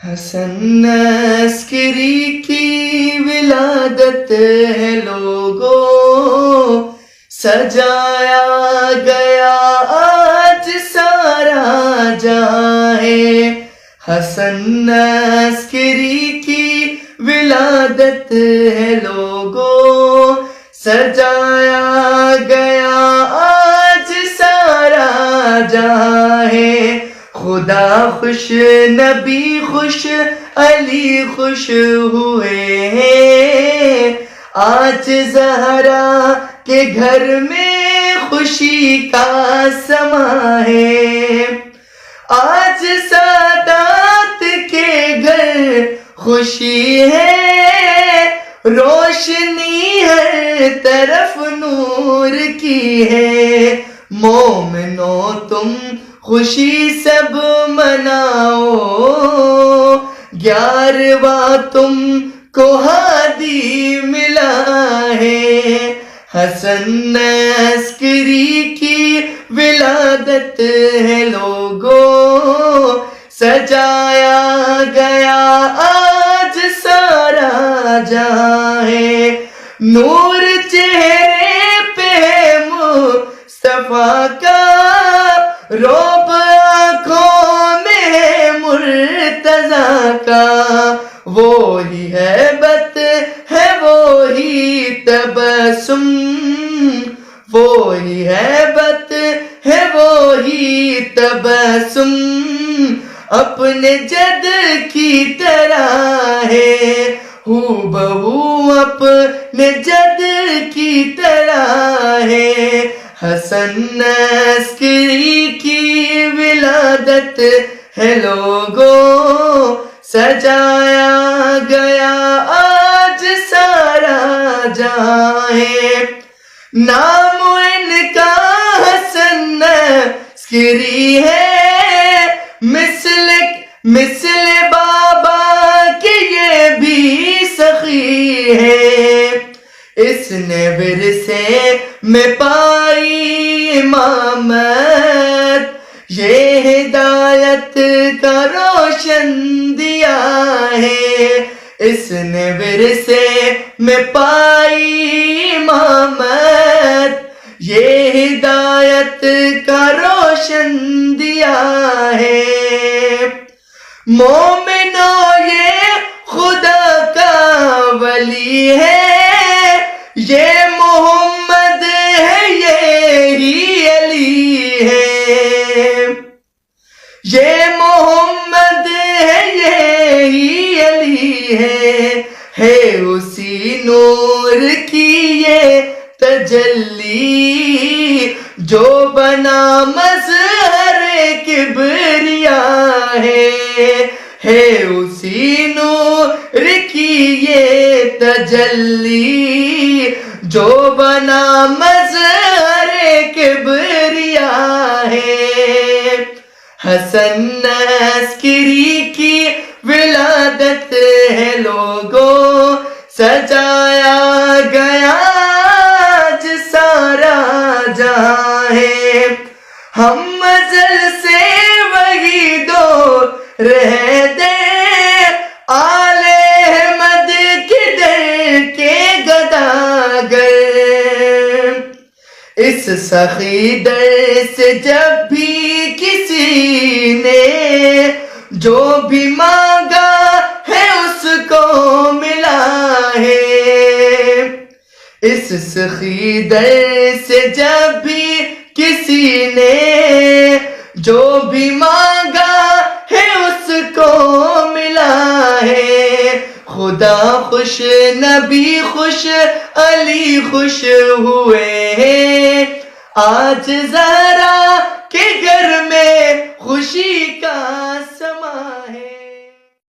حسن عسکری کی ولادت ہے لوگوں، سجایا گیا آج سارا جہاں ہے۔ حسن عسکری کی ولادت ہے لوگوں، سجایا گیا آج سارا جہاں ہے۔ خدا خوش، نبی خوش، علی خوش ہوئے ہیں، آج زہرا کے گھر میں خوشی کا سما ہے۔ آج سادات کے گھر خوشی ہے، روشنی ہر طرف نور کی ہے۔ مومنو تم خوشی سب مناؤ، 11واں تم کو ہادی ملا ہے۔ حسن عسکری کی ولادت ہے لوگوں، سجایا گیا آج سارا جہاں ہے۔ نور چہرے پہ ہے مصطفیٰ کا، روب آنکھوں میں ہے مرتضیٰ کا۔ وہی ہیبت ہے وہی تبسم، وہی ہیبت ہے وہی تبسم، اپنے جد کی طرح ہے، ہو بہو اپنے جد کی طرح ہے۔ حسن عسکری کی ولادت ہے لوگوں، سجایا گیا آج سارا جہاں ہے۔ نام ان کا حسن عسکری ہے، مثل بابا کے یہ بھی سخی ہے۔ اس نے ورثے میں پائی امامت، یہ ہدایت کا روشن دیا ہے۔ اس نے ورثے میں پائی امامت، یہ ہدایت کا روشن دیا ہے۔ مومنو یہ خدا کا ولی ہے، یہ محمد ہے یہی علی ہے، یہ محمد ہے یہی علی ہے اسی نور کی یہ تجلی، جو بنا مظہر کبریا ہے اسی نور کی یہ تجلی، جو بنا مظہر کبریا ہے۔ حسن عسکری کی ولادت ہے لوگوں، سجایا گیا آج سارا جہاں ہے۔ ہم ازل سے وہی دو رہتے، آل احمد کے در کے گداگر، اس سخی در سے جب بھی کسی نے جو بھی مانگا ہے اس کو ملا ہے۔ اس سخی در سے جب بھی کسی نے جو بھی مانگا ہے اس کو ملا ہے۔ خدا خوش، نبی خوش، علی خوش ہوئے ہیں، آج زہرا کے گھر میں خوشی